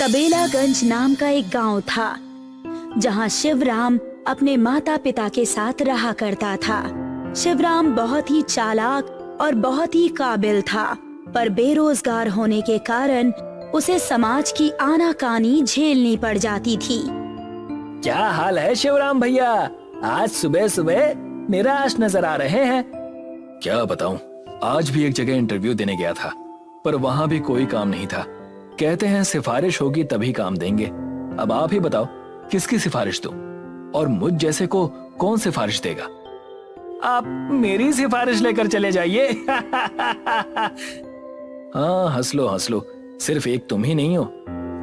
तबेलागंज नाम का एक गांव था जहां शिवराम अपने माता पिता के साथ रहा करता था। शिवराम बहुत ही चालाक और बहुत ही काबिल था, पर बेरोजगार होने के कारण उसे समाज की आनाकानी झेलनी पड़ जाती थी। क्या हाल है शिवराम भैया? आज सुबह सुबह निराश नजर आ रहे हैं। क्या बताऊं, आज भी एक जगह इंटरव्यू देने गया था, पर वहां भी कोई काम नहीं था। कहते हैं सिफारिश होगी तभी काम देंगे। अब आप ही बताओ, किसकी सिफारिश दूं? और मुझ जैसे को कौन सिफारिश देगा? आप मेरी सिफारिश लेकर चले जाइए। हाँ, हंस लो, सिर्फ एक तुम ही नहीं हो,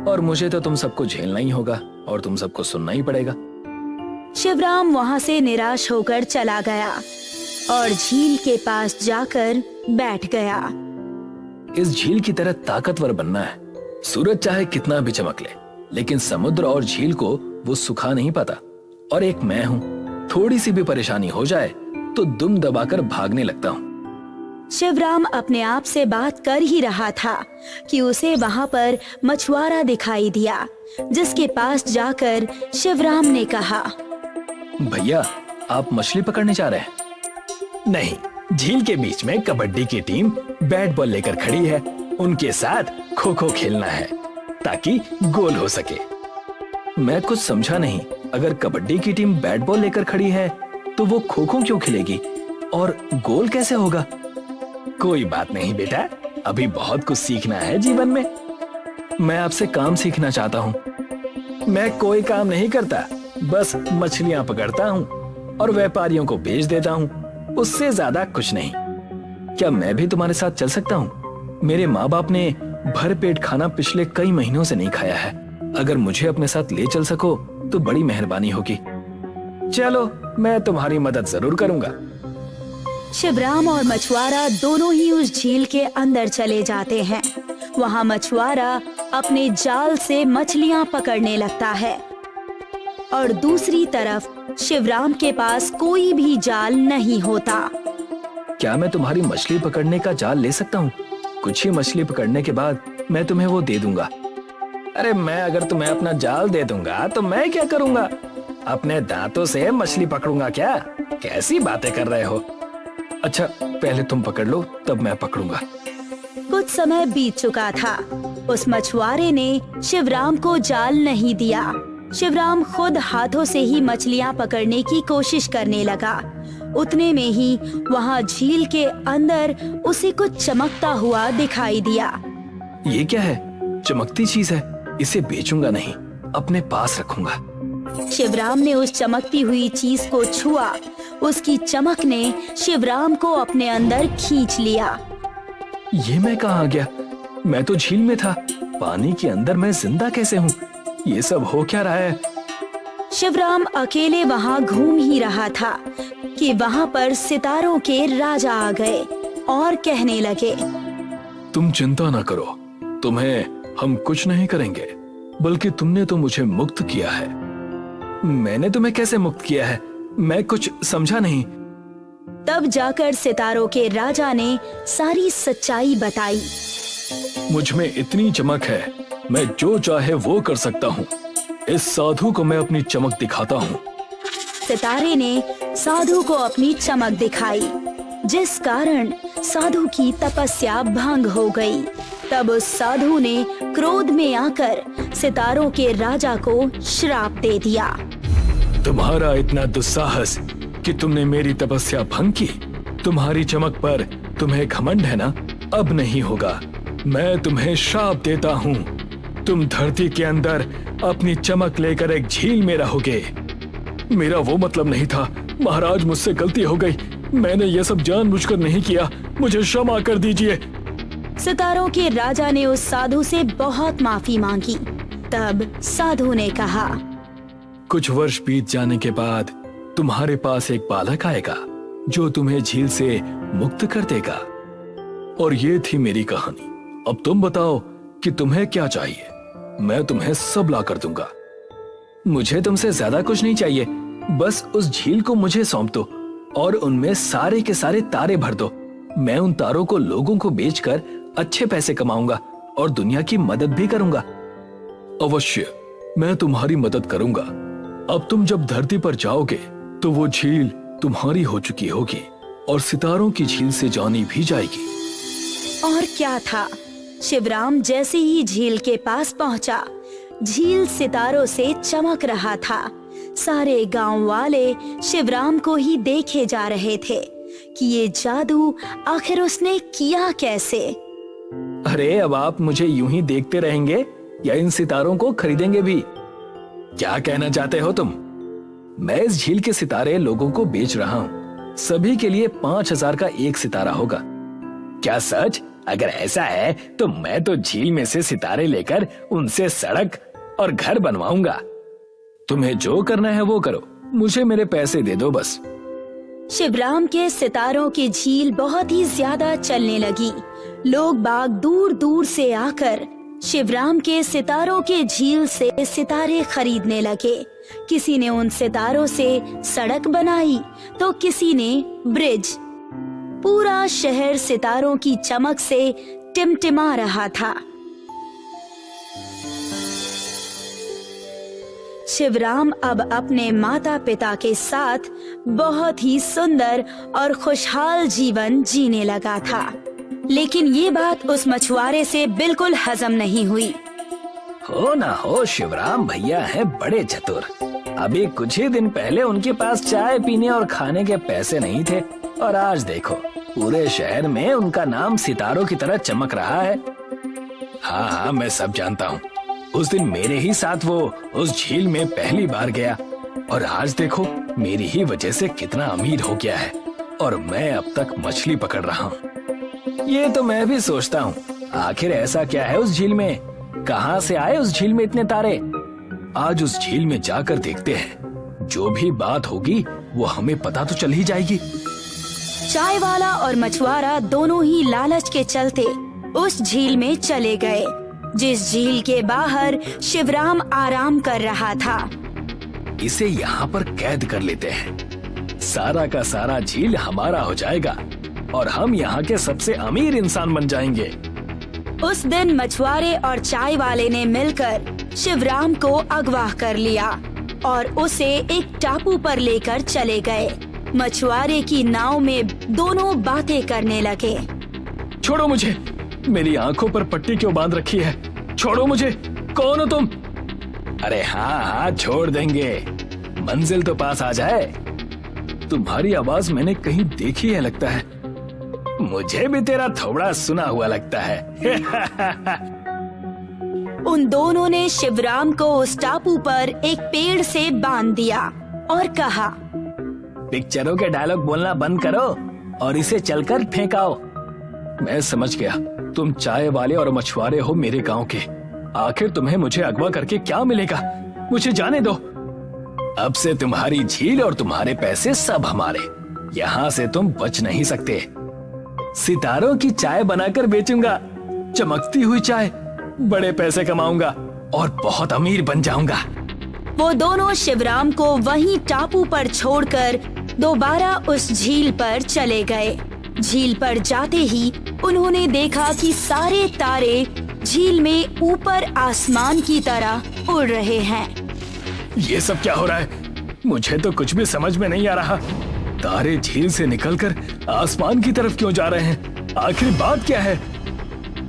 और मुझे तो तुम सबको झेलना ही होगा और तुम सबको सुनना ही पड़ेगा। शिवराम वहां से निराश होकर चला गया और झील के पास जाकर बैठ गया। इस झील की तरह ताकतवर बनना है। सूरज चाहे कितना भी चमक ले, लेकिन समुद्र और झील को वो सुखा नहीं पाता। और एक मैं हूँ, थोड़ी सी भी परेशानी हो जाए तो दुम दबाकर भागने लगता हूँ। शिवराम अपने आप से बात कर ही रहा था कि उसे वहां पर मछुआरा दिखाई दिया, जिसके पास जाकर शिवराम ने कहा, भैया आप मछली पकड़ने जा रहे हैं? नहीं, झील के बीच में कबड्डी की टीम बैट बॉल लेकर खड़ी है, उनके साथ खो खो खेलना है ताकि गोल हो सके। मैं कुछ समझा नहीं। अगर कबड्डी की टीम बैट बॉल लेकर खड़ी है तो वो खो खो क्यों खेलेगी और गोल कैसे होगा? कोई बात नहीं बेटा, अभी बहुत कुछ सीखना है जीवन में। मैं आपसे काम सीखना चाहता हूँ। मैं कोई काम नहीं करता, बस मछलियां पकड़ता हूँ और व्यापारियों को बेच देता हूँ, उससे ज्यादा कुछ नहीं। क्या मैं भी तुम्हारे साथ चल सकता हूँ? मेरे माँ बाप ने भर पेट खाना पिछले कई महीनों से नहीं खाया है। अगर मुझे अपने साथ ले चल सको तो बड़ी मेहरबानी होगी। चलो, मैं तुम्हारी मदद जरूर करूंगा। शिवराम और मछुआरा दोनों ही उस झील के अंदर चले जाते हैं। वहाँ मछुआरा अपने जाल से मछलियाँ पकड़ने लगता है और दूसरी तरफ शिवराम के पास कोई भी जाल नहीं होता। क्या मैं तुम्हारी मछली पकड़ने का जाल ले सकता हूँ? कुछ ही मछली पकड़ने के बाद मैं तुम्हें वो दे दूंगा। अरे मैं अगर तुम्हें अपना जाल दे दूंगा तो मैं क्या करूंगा? अपने दांतों से मछली पकड़ूंगा क्या? कैसी बातें कर रहे हो? अच्छा, पहले तुम पकड़ लो, तब मैं पकड़ूंगा। कुछ समय बीत चुका था। उस मछुआरे ने शिवराम को जाल नहीं दिया। शिवराम खुद हाथों से ही मछलियां पकड़ने की कोशिश करने लगा। उतने में ही वहाँ झील के अंदर उसे कुछ चमकता हुआ दिखाई दिया। ये क्या है? चमकती चीज है। इसे बेचूंगा नहीं, अपने पास रखूंगा। शिवराम ने उस चमकती हुई चीज को छुआ। उसकी चमक ने शिवराम को अपने अंदर खींच लिया। ये मैं कहाँ आ गया? मैं तो झील में था, पानी के अंदर मैं जिंदा कैसे हूँ? ये सब हो क्या रहा है? शिवराम अकेले वहाँ घूम ही रहा था कि वहाँ पर सितारों के राजा आ गए और कहने लगे, तुम चिंता ना करो, तुम्हें हम कुछ नहीं करेंगे, बल्कि तुमने तो मुझे मुक्त किया है। मैंने तुम्हें कैसे मुक्त किया है? मैं कुछ समझा नहीं। तब जाकर सितारों के राजा ने सारी सच्चाई बताई। मुझ में इतनी चमक है, मैं जो चाहे वो कर सकता हूँ। इस साधु को मैं अपनी चमक दिखाता हूँ। सितारे ने साधु को अपनी चमक दिखाई, जिस कारण साधु की तपस्या भंग हो गई। तब उस साधु ने क्रोध में आकर सितारों के राजा को श्राप दे दिया। तुम्हारा इतना दुस्साहस कि तुमने मेरी तपस्या भंग की। तुम्हारी चमक पर तुम्हें घमंड है ना? अब नहीं होगा। मैं तुम्हें श्राप देता हूँ। तुम धरती के अंदर अपनी चमक लेकर एक झील में रहोगे। मेरा वो मतलब नहीं था महाराज, मुझसे गलती हो गई। मैंने ये सब जानबूझकर नहीं किया, मुझे क्षमा कर दीजिए। सितारों के राजा ने उस साधु से बहुत माफी मांगी। तब साधु ने कहा, कुछ वर्ष बीत जाने के बाद तुम्हारे पास एक बालक आएगा जो तुम्हें झील से मुक्त कर देगा। और ये थी मेरी कहानी। अब तुम बताओ कि तुम्हें क्या चाहिए? मैं तुम्हें सब ला कर दूंगा। मुझे तुमसे ज्यादा कुछ नहीं चाहिए, बस उस झील को मुझे सौंप दो और उनमें सारे के सारे तारे भर दो। मैं उन तारों को लोगों को बेचकर अच्छे पैसे कमाऊंगा और दुनिया की मदद भी करूंगा। अवश्य, मैं तुम्हारी मदद करूंगा। अब तुम जब धरती पर जाओगे तो वो झील तुम्हारी हो चुकी होगी और सितारों की झील से जानी भी जाएगी। और क्या था, शिवराम जैसे ही झील के पास पहुंचा, झील सितारों से चमक रहा था। सारे गांव वाले शिवराम को ही देखे जा रहे थे कि ये जादू आखिर उसने किया कैसे। अरे अब आप मुझे यूं ही देखते रहेंगे या इन सितारों को खरीदेंगे भी? क्या कहना चाहते हो तुम? मैं इस झील के सितारे लोगों को बेच रहा हूँ। सभी के लिए 5000 का एक सितारा होगा। क्या सच? अगर ऐसा है तो मैं तो झील में से सितारे लेकर उनसे सड़क और घर बनवाऊंगा। तुम्हें जो करना है वो करो, मुझे मेरे पैसे दे दो बस। शिवराम के सितारों की झील बहुत ही ज्यादा चलने लगी। लोग बाग दूर दूर से आकर शिवराम के सितारों के झील से सितारे खरीदने लगे। किसी ने उन सितारों से सड़क बनाई तो किसी ने ब्रिज। पूरा शहर सितारों की चमक से टिमटिमा रहा था। शिवराम अब अपने माता पिता के साथ बहुत ही सुंदर और खुशहाल जीवन जीने लगा था। लेकिन ये बात उस मछुआरे से बिल्कुल हजम नहीं हुई। हो ना हो, शिवराम भैया हैं बड़े चतुर। अभी कुछ ही दिन पहले उनके पास चाय पीने और खाने के पैसे नहीं थे और आज देखो पूरे शहर में उनका नाम सितारों की तरह चमक रहा है। हाँ हाँ, मैं सब जानता हूँ। उस दिन मेरे ही साथ वो उस झील में पहली बार गया और आज देखो मेरी ही वजह से कितना अमीर हो गया है और मैं अब तक मछली पकड़ रहा हूँ। ये तो मैं भी सोचता हूँ, आखिर ऐसा क्या है उस झील में? कहाँ से आए उस झील में इतने तारे? आज उस झील में जाकर देखते हैं। जो भी बात होगी वो हमें पता तो चल ही जाएगी। चाय वाला और मछुआरा दोनों ही लालच के चलते उस झील में चले गए, जिस झील के बाहर शिवराम आराम कर रहा था। इसे यहाँ पर कैद कर लेते हैं। सारा का सारा झील हमारा हो जाएगा और हम यहाँ के सबसे अमीर इंसान बन जाएंगे। उस दिन मछुआरे और चाय वाले ने मिलकर शिवराम को अगवा कर लिया और उसे एक टापू पर लेकर चले गए। मछुआरे की नाव में दोनों बातें करने लगे। छोड़ो मुझे, मेरी आंखों पर पट्टी क्यों बांध रखी है? छोड़ो मुझे, कौन हो तुम? अरे हाँ हाँ, छोड़ देंगे, मंजिल तो पास आ जाए। तुम्हारी आवाज मैंने कहीं देखी है लगता है। मुझे भी तेरा थोड़ा सुना हुआ लगता है। उन दोनों ने शिवराम को उस टापू पर एक पेड़ से बांध दिया और कहा, पिक्चरों के डायलॉग बोलना बंद करो और इसे चलकर फेंकाओ। मैं समझ गया, तुम चाय वाले और मछुआरे हो मेरे गांव के। आखिर तुम्हें मुझे अगवा करके क्या मिलेगा? मुझे जाने दो। अब से तुम्हारी झील और तुम्हारे पैसे सब हमारे। यहाँ से तुम बच नहीं सकते। सितारों की चाय बनाकर बेचूंगा, चमकती हुई चाय। बड़े पैसे कमाऊंगा और बहुत अमीर बन जाऊंगा। वो दोनों शिवराम को वहीं टापू पर छोड़कर दोबारा उस झील पर चले गए। झील पर जाते ही उन्होंने देखा कि सारे तारे झील में ऊपर आसमान की तरह उड़ रहे हैं। ये सब क्या हो रहा है? मुझे तो कुछ भी समझ में नहीं आ रहा। तारे झील से निकलकर आसमान की तरफ क्यों जा रहे हैं? आखिर बात क्या है?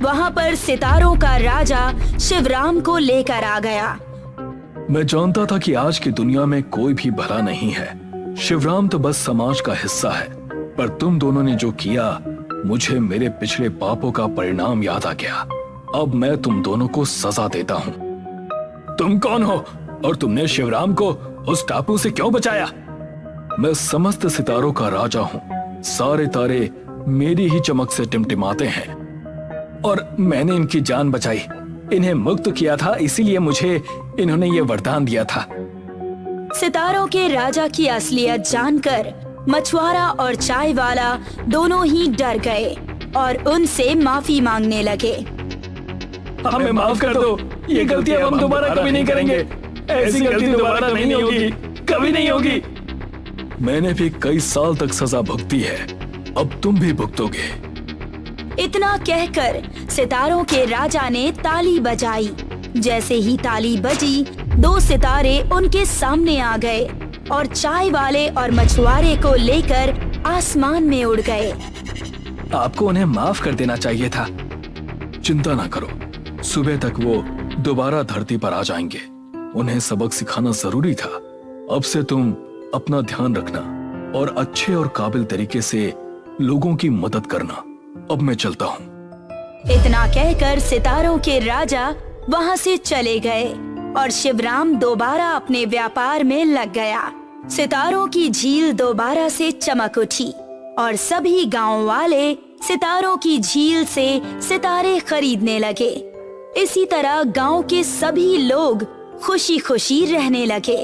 वहाँ पर सितारों का राजा शिवराम को लेकर आ गया। मैं जानता था कि आज की दुनिया में कोई भी भला नहीं है। शिवराम तो बस समाज का हिस्सा है, पर तुम दोनों ने जो किया, मुझे मेरे पिछले पापों का परिणाम याद आ गया। अब मैं तुम दोनों को सजा देता हूँ। तुम कौन हो और तुमने शिवराम को उस टापू से क्यों बचाया? मैं समस्त सितारों का राजा हूँ। सारे तारे मेरी ही चमक से टिमटिमाते हैं और मैंने इनकी जान बचाई, इन्हें मुक्त किया था, इसीलिए मुझे इन्होंने ये वरदान दिया था। सितारों के राजा की असलियत जानकर मछुआरा और चाय वाला दोनों ही डर गए और उनसे माफी मांगने लगे। हमें माफ कर दो, ये गलती हम दोबारा कभी नहीं करेंगे। ऐसी गलती दोबारा नहीं होगी, कभी नहीं होगी। मैंने भी कई साल तक सजा भुगती है, अब तुम भी भुगतोगे। इतना कहकर सितारों के राजा ने ताली बजाई जैसे ही ताली बजी, 2 सितारे उनके सामने आ गए और चाय वाले और मछुआरे को लेकर आसमान में उड़ गए। आपको उन्हें माफ कर देना चाहिए था। चिंता ना करो, सुबह तक वो दोबारा धरती पर आ जाएंगे। उन्हें सबक सिखाना जरूरी था। अब से तुम अपना ध्यान रखना और अच्छे और काबिल तरीके से लोगों की मदद करना। अब मैं चलता हूँ। इतना कहकर सितारों के राजा वहाँ से चले गए और शिवराम दोबारा अपने व्यापार में लग गया। सितारों की झील दोबारा से चमक उठी और सभी गांव वाले सितारों की झील से सितारे खरीदने लगे। इसी तरह गांव के सभी लोग खुशी खुशी रहने लगे।